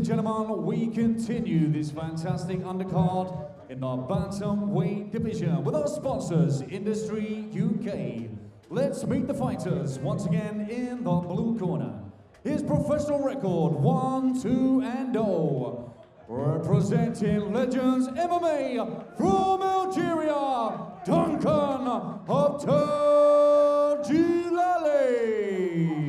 gentlemen, we continue this fantastic undercard in the Bantamweight division with our sponsors, Industry UK. Let's meet the fighters once again in the blue corner. His professional record, 1-2-0. Representing Legends MMA from Algeria, Duncan Djillali.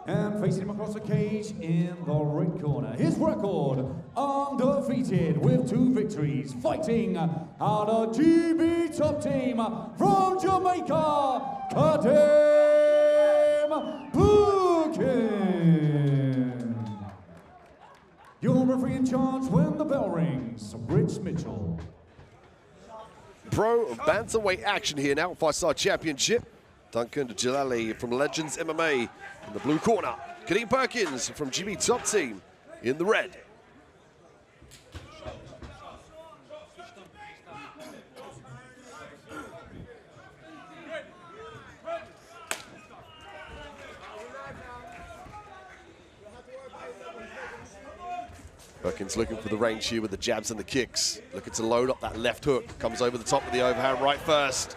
And facing him across the cage in the red corner, his record, undefeated with 2 victories, fighting out of GB top team from Jamaica, Kadeem Perkins. Your referee in charge when the bell rings, Rich Mitchell. Pro bantamweight action here now, FIGHTSTAR Championship. Duncan Djillali from Legends MMA in the blue corner. Kadeem Perkins from GB Top Team in the red. Perkins looking for the range here with the jabs and the kicks. Looking to load up that left hook. Comes over the top of the overhand right first.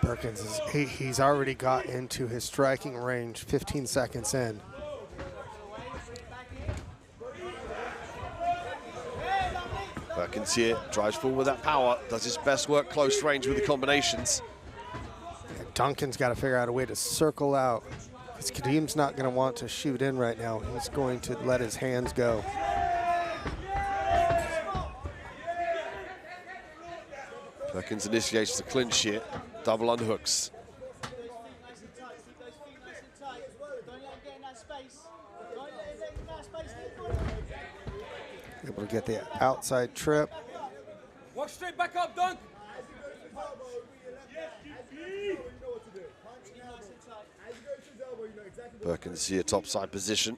Perkins, he's already got into his striking range 15 seconds in. Perkins here, drives forward with that power, does his best work close range with the combinations. Yeah, Duncan's got to figure out a way to circle out, because Kadeem's not going to want to shoot in right now. He's going to let his hands go. Perkins initiates the clinch here, double underhooks. Able to get the outside trip. Walk straight back up, Dunk. Perkins here, topside position.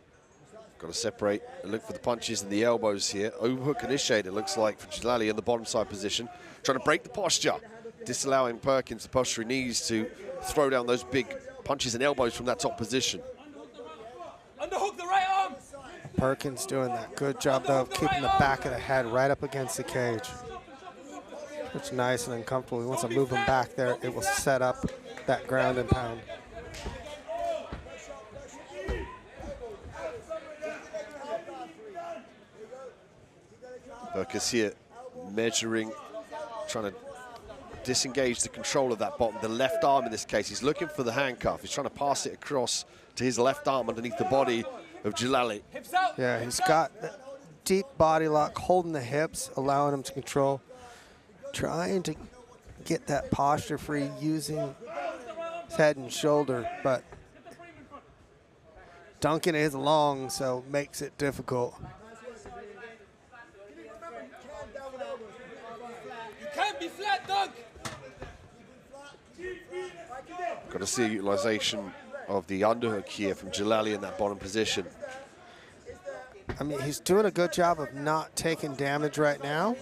Got to separate and look for the punches and the elbows here. Overhook initiated, looks like, for Djillali in the bottom side position. Trying to break the posture, disallowing Perkins the posture he needs to throw down those big punches and elbows from that top position. Underhook the right arm. Perkins doing that good job, though, of keeping the back of the head right up against the cage. It's nice and uncomfortable. He wants to move him back there. It will set up that ground and pound. Perkins here measuring, trying to disengage the control of that bottom, the left arm in this case. He's looking for the handcuff. He's trying to pass it across to his left arm underneath the body of Djillali. Yeah, he's got the deep body lock, holding the hips, allowing him to control. Trying to get that posture free using his head and shoulder, but Duncan is long, so makes it difficult. Can't be flat, Dunk. Got to see utilization of the underhook here from Djillali in that bottom position. I mean, he's doing a good job of not taking damage right now.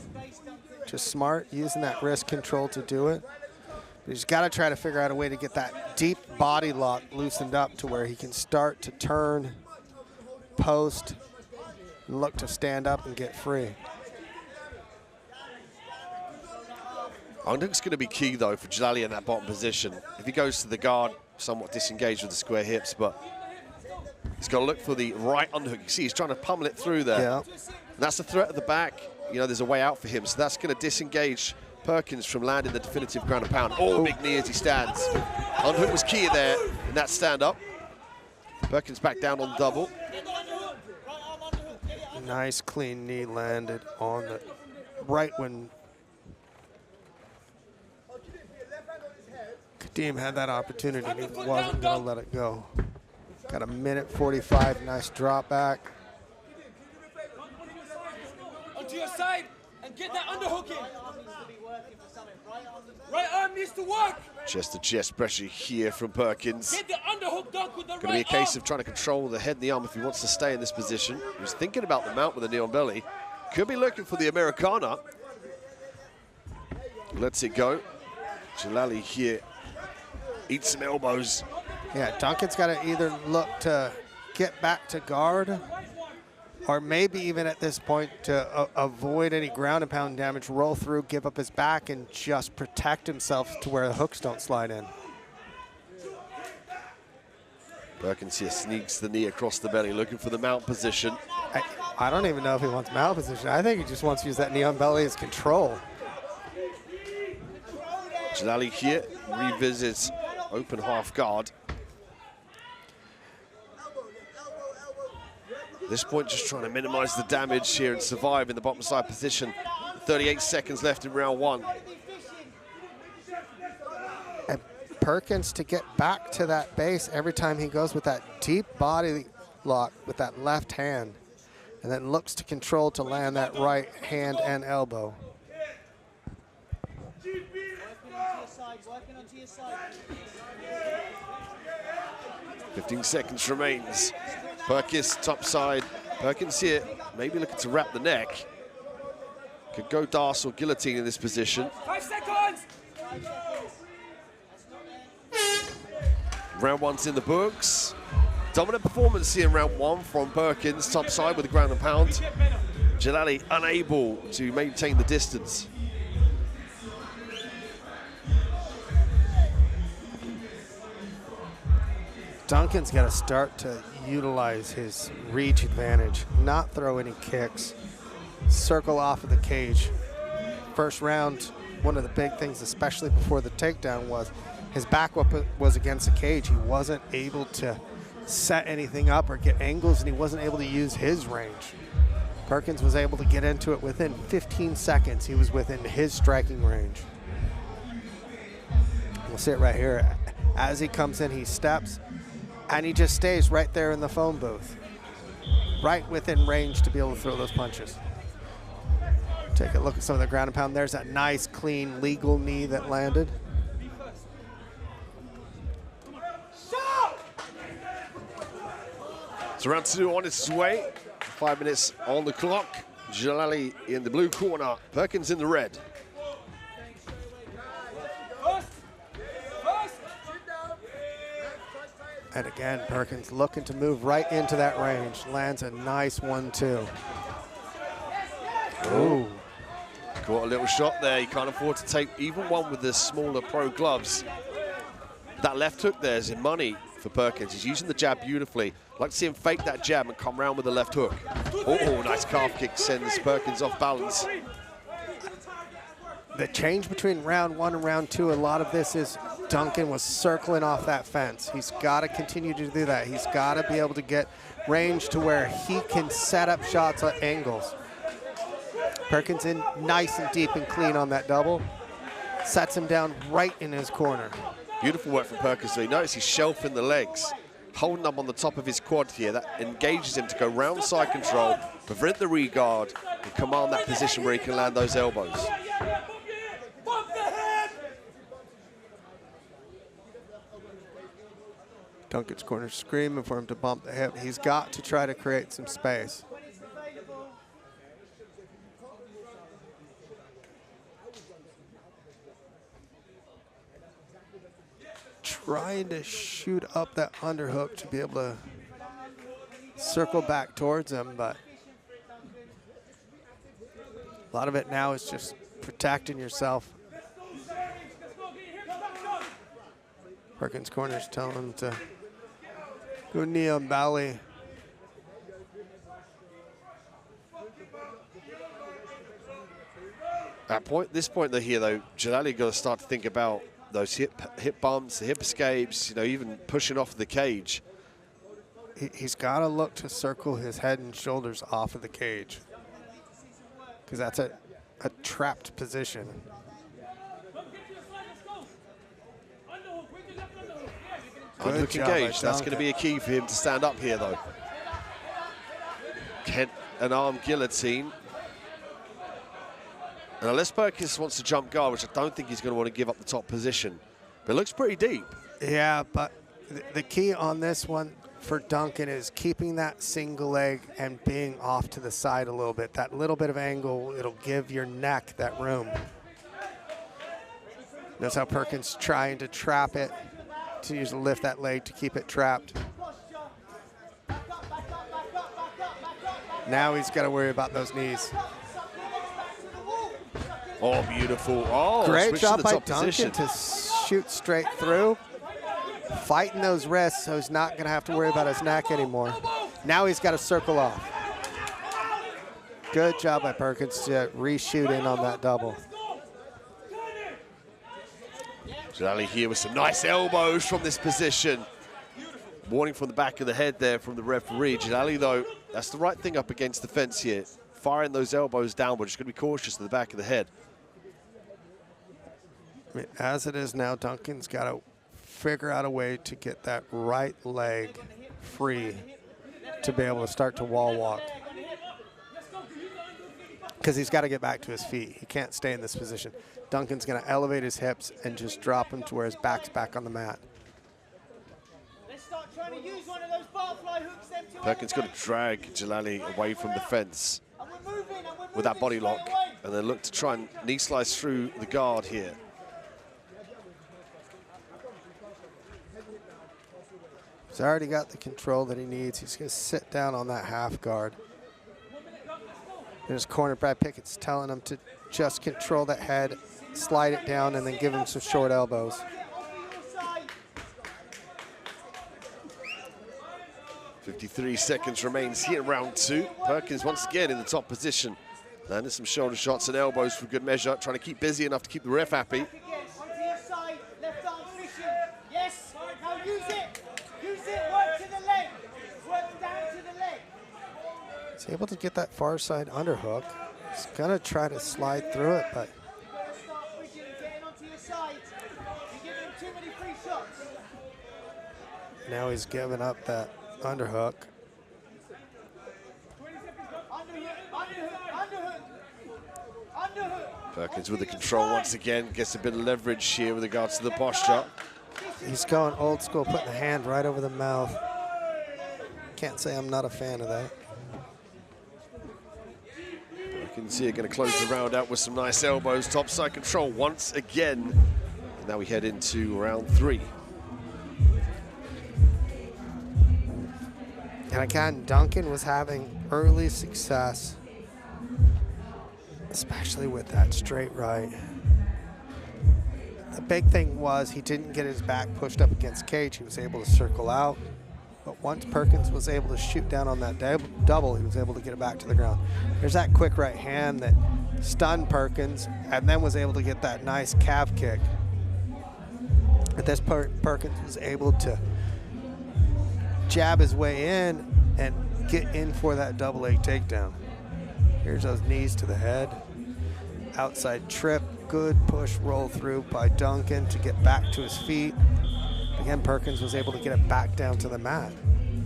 Just smart, using that wrist control to do it. But he's got to try to figure out a way to get that deep body lock loosened up to where he can start to turn, post, and look to stand up and get free. Underhook's going to be key, though, for Djillali in that bottom position. If he goes to the guard, somewhat disengaged with the square hips, but he's got to look for the right underhook. You see, he's trying to pummel it through there. Yeah. And that's the threat at the back. You know, there's a way out for him, so that's going to disengage Perkins from landing the definitive ground and pound. Oh, big knee as he stands. Underhook was key there in that stand-up. Perkins back down on double. Nice clean knee landed on the right when Kadeem had that opportunity and he wasn't going to let it go. Got a minute 45, nice drop back. Onto your side and get that underhook in. Right arm needs to work. Chest-to-chest pressure here from Perkins. Get the underhook, Dunk, with the right arm. Going to be a case of trying to control the head and the arm if he wants to stay in this position. He was thinking about the mount with the knee on belly. Could be looking for the Americana. Lets it go. Djillali here eats some elbows. Yeah, Duncan's got to either look to get back to guard, or maybe even at this point to avoid any ground and pound damage, roll through, give up his back, and just protect himself to where the hooks don't slide in. Perkins here sneaks the knee across the belly, looking for the mount position. I don't even know if he wants mount position. I think he just wants to use that knee on belly as control. Djillali here revisits open half guard. At this point, just trying to minimize the damage here and survive in the bottom side position. 38 seconds left in round one. And Perkins to get back to that base every time he goes with that deep body lock with that left hand, and then looks to control to land that right hand and elbow. 15 seconds remains. Perkins top side. Perkins here, maybe looking to wrap the neck. Could go Darce or guillotine in this position. 5 seconds! Round one's in the books. Dominant performance here in round one from Perkins, top side with the ground and pound. Djillali unable to maintain the distance. Duncan's got to start to utilize his reach advantage, not throw any kicks, circle off of the cage. First round, one of the big things, especially before the takedown, was his back was against the cage. He wasn't able to set anything up or get angles, and he wasn't able to use his range. Perkins was able to get into it within 15 seconds. He was within his striking range. We'll see it right here. As he comes in, he steps, and he just stays right there in the phone booth, right within range to be able to throw those punches. Take a look at some of the ground and pound. There's that nice, clean, legal knee that landed. So round two on its way. 5 minutes on the clock. Djillali in the blue corner, Perkins in the red. And again, Perkins looking to move right into that range. Lands a nice 1-2. Ooh. Caught a little shot there. He can't afford to take even one with the smaller pro gloves. That left hook there is in money for Perkins. He's using the jab beautifully. I'd like to see him fake that jab and come around with the left hook. Oh, nice calf kick sends Perkins off balance. The change between round one and round two, a lot of this is Duncan was circling off that fence. He's got to continue to do that. He's got to be able to get range to where he can set up shots at angles. Perkins in nice and deep and clean on that double. Sets him down right in his corner. Beautiful work from Perkins. So you notice he's shelving the legs, holding up on the top of his quad here. That engages him to go round side control, prevent the re-guard, and command that position where he can land those elbows. Duncan's corner screaming for him to bump the hip. He's got to try to create some space. Trying to shoot up that underhook to be able to circle back towards him, but a lot of it now is just protecting yourself. Perkins corner's telling him to go knee on belly. At this point here, though, Djillali got to start to think about those hip bumps, the hip escapes, you know, even pushing off the cage. He's got to look to circle his head and shoulders off of the cage, because that's a trapped position. Good engage. That's going to be a key for him to stand up here, though. An arm guillotine. And unless Perkins wants to jump guard, which I don't think he's going to want to give up the top position, but it looks pretty deep. Yeah, but the key on this one for Duncan is keeping that single leg and being off to the side a little bit. That little bit of angle, it'll give your neck that room. That's how Perkins trying to trap it, continues to lift that leg to keep it trapped. Now he's got to worry about those knees. Oh, beautiful. Oh, great job to by top Duncan position. to shoot straight through. Fighting those wrists, so he's not going to have to worry about his neck anymore. Now he's got to circle off. Good job by Perkins to reshoot in on that double. Djillali here with some nice elbows from this position. Warning from the back of the head there from the referee. Djillali, though, that's the right thing up against the fence here. Firing those elbows downward. Just going to be cautious to the back of the head. I mean, as it is now, Duncan's got to figure out a way to get that right leg free to be able to start to wall walk. Because he's got to get back to his feet. He can't stay in this position. Duncan's going to elevate his hips and just drop him to where his back's back on the mat. Let's start trying to use one of those butterfly hooks. Perkins got to drag Djillali away from the fence with that body lock and then look to try and knee slice through the guard here. He's already got the control that he needs. He's going to sit down on that half guard. In his corner, Brad Pickett's telling him to just control that head, slide it down, and then give him some short elbows. 53 seconds remains here in round two. Perkins once again in the top position. Landed some shoulder shots and elbows for good measure, trying to keep busy enough to keep the ref happy. Yes, now use it. Use it, work to the leg. Work down to the leg. He's able to get that far side underhook. He's gonna try to slide through it, but now he's giving up that underhook. Perkins with the control once again, gets a bit of leverage here with regards to the posture. He's going old school, putting the hand right over the mouth. Can't say I'm not a fan of that. Perkins here going to close the round out with some nice elbows, top side control once again. And now we head into round three. And again, Duncan was having early success, especially with that straight right. The big thing was he didn't get his back pushed up against cage. He was able to circle out. But once Perkins was able to shoot down on that double, he was able to get it back to the ground. There's that quick right hand that stunned Perkins and then was able to get that nice calf kick. At this point, Perkins was able to jab his way in and get in for that double leg takedown. Here's those knees to the head. Outside trip, good push roll through by Duncan to get back to his feet. Again, Perkins was able to get it back down to the mat.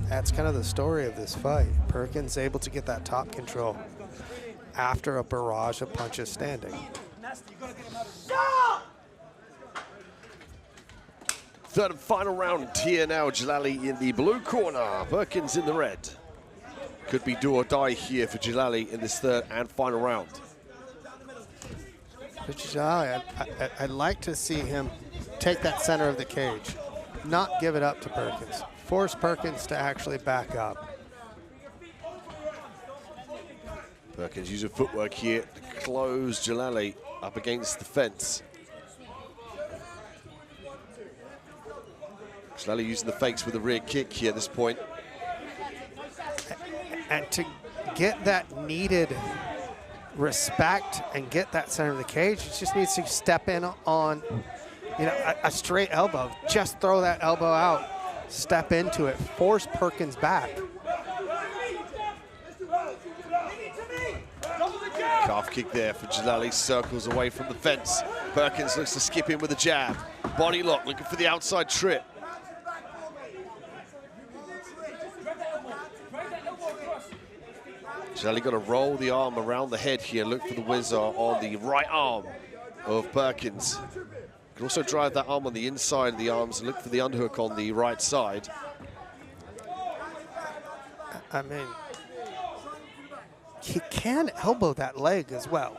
That's kind of the story of this fight. Perkins able to get that top control after a barrage of punches standing. Third and final round here now. Djillali in the blue corner, Perkins in the red. Could be do or die here for Djillali in this third and final round. For Djillali, I'd like to see him take that center of the cage, not give it up to Perkins. Force Perkins to actually back up. Perkins using footwork here to close Djillali up against the fence. Djillali using the fakes with a rear kick here at this point. And to get that needed respect and get that center of the cage, he just needs to step in on, you know, a straight elbow. Just throw that elbow out, step into it, force Perkins back. Calf kick there for Djillali, circles away from the fence. Perkins looks to skip in with a jab. Body lock, looking for the outside trip. Djillali got to roll the arm around the head here. Look for the whizzer on the right arm of Perkins. Can also drive that arm on the inside of the arms and look for the underhook on the right side. I mean, he can elbow that leg as well.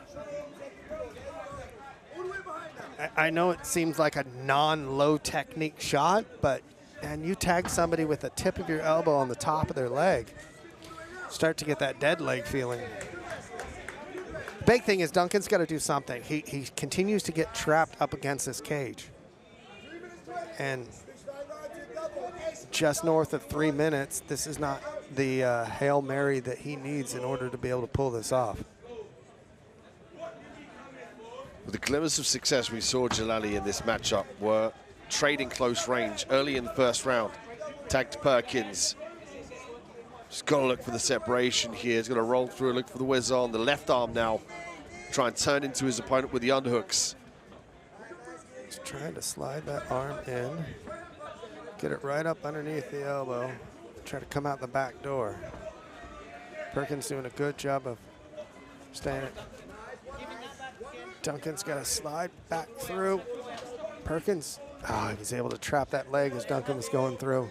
I know it seems like a non-low technique shot, but and you tag somebody with the tip of your elbow on the top of their leg, start to get that dead leg feeling. Big thing is Duncan's got to do something. He continues to get trapped up against this cage. And just north of 3 minutes, this is not the Hail Mary that he needs in order to be able to pull this off. With the glimmers of success we saw Djillali in this matchup were trading close range early in the first round. Tagged Perkins. Just got to look for the separation here. He's got to roll through, look for the whiz on. The left arm now. Try and turn into his opponent with the underhooks. He's trying to slide that arm in. Get it right up underneath the elbow. Try to come out the back door. Perkins doing a good job of staying it. Duncan's got to slide back through. Perkins, he was able to trap that leg as Duncan was going through.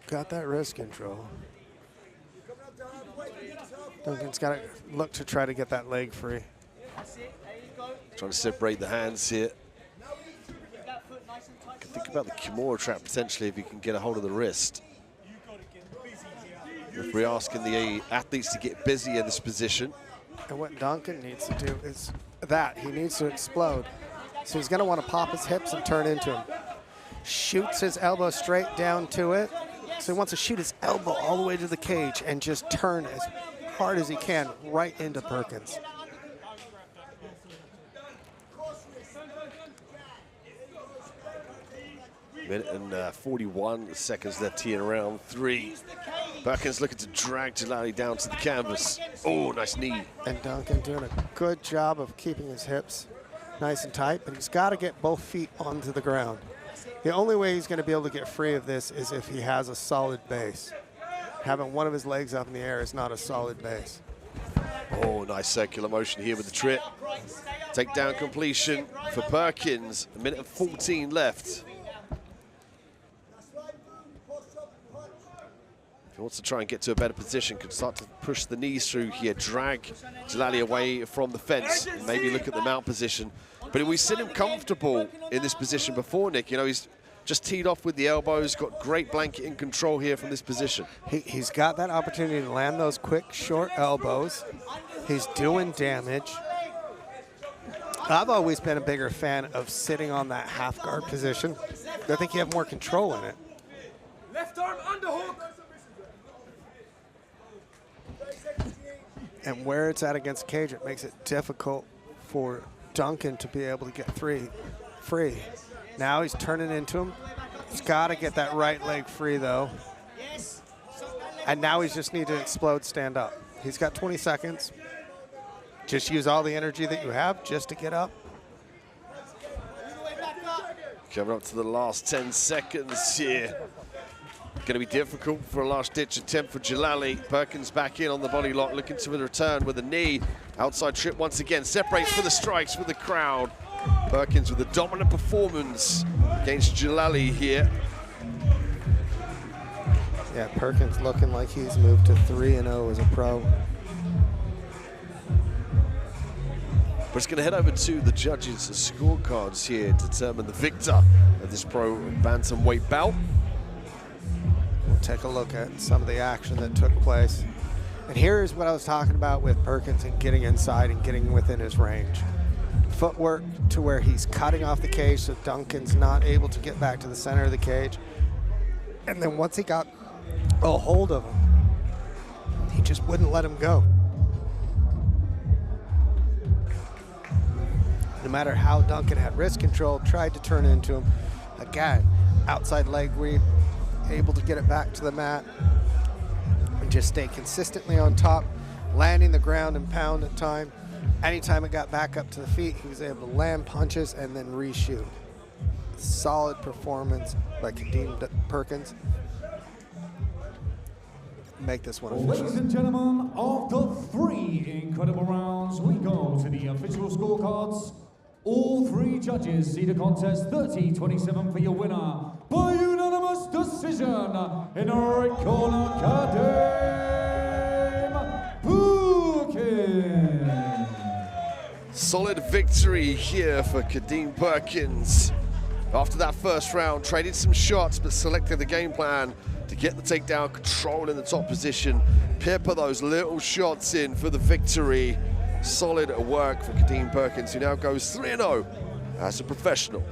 Got that wrist control. Duncan's got to look to try to get that leg free. Trying to separate the hands here. Can think about the Kimura trap potentially if you can get a hold of the wrist. Referee asking the athletes to get busy in this position. And what Duncan needs to do is that. He needs to explode. So he's going to want to pop his hips and turn into him. Shoots his elbow straight down to it. So he wants to shoot his elbow all the way to the cage and just turn as hard as he can right into Perkins. Minute and 41 seconds left here in round 3. Perkins looking to drag Djillali down to the canvas. Oh, nice knee. And Duncan doing a good job of keeping his hips nice and tight, but he's got to get both feet onto the ground. The only way he's going to be able to get free of this is if he has a solid base. Having one of his legs up in the air is not a solid base. Oh, nice circular motion here with the trip. Takedown completion for Perkins. A minute and 14 left. If he wants to try and get to a better position, could start to push the knees through here, drag Djillali away from the fence, and maybe look at the mount position. But we've seen him comfortable in this position before, Nick. You know, he's just teed off with the elbows, got great blanketing control here from this position. He's got that opportunity to land those quick, short elbows. He's doing damage. I've always been a bigger fan of sitting on that half guard position. I think you have more control in it. Left arm underhook. And where it's at against cage, it makes it difficult for Duncan to be able to get free. Now he's turning into him. He's got to get that right leg free, though. And now he just needs to explode, stand up. He's got 20 seconds. Just use all the energy that you have just to get up. Coming up to the last 10 seconds here. Going to be difficult for a last-ditch attempt for Djillali. Perkins back in on the body lock, looking to return with a knee. Outside trip once again, separates for the strikes with the crowd. Perkins with a dominant performance against Djillali here. Yeah, Perkins looking like he's moved to 3-0 as a pro. We're just going to head over to the judges' scorecards here to determine the victor of this pro bantamweight bout. We'll take a look at some of the action that took place. And here's what I was talking about with Perkins and getting inside and getting within his range. Footwork to where he's cutting off the cage so Duncan's not able to get back to the center of the cage. And then once he got a hold of him, he just wouldn't let him go. No matter how Duncan had wrist control, tried to turn into him. Again, outside leg sweep, able to get it back to the mat and just stay consistently on top, landing the ground and pound at time. Anytime it got back up to the feet, he was able to land punches and then reshoot. Solid performance by Kadeem Perkins. Make this one official. Ladies and gentlemen, after 3 incredible rounds, we go to the official scorecards. All 3 judges see the contest 30-27 for your winner by unanimous decision in the right corner, Kadeem Perkins. Solid victory here for Kadeem Perkins. After that first round, traded some shots, but selected the game plan to get the takedown, control in the top position, pepper those little shots in for the victory. Solid work for Kadeem Perkins, who now goes 3-0 as a professional.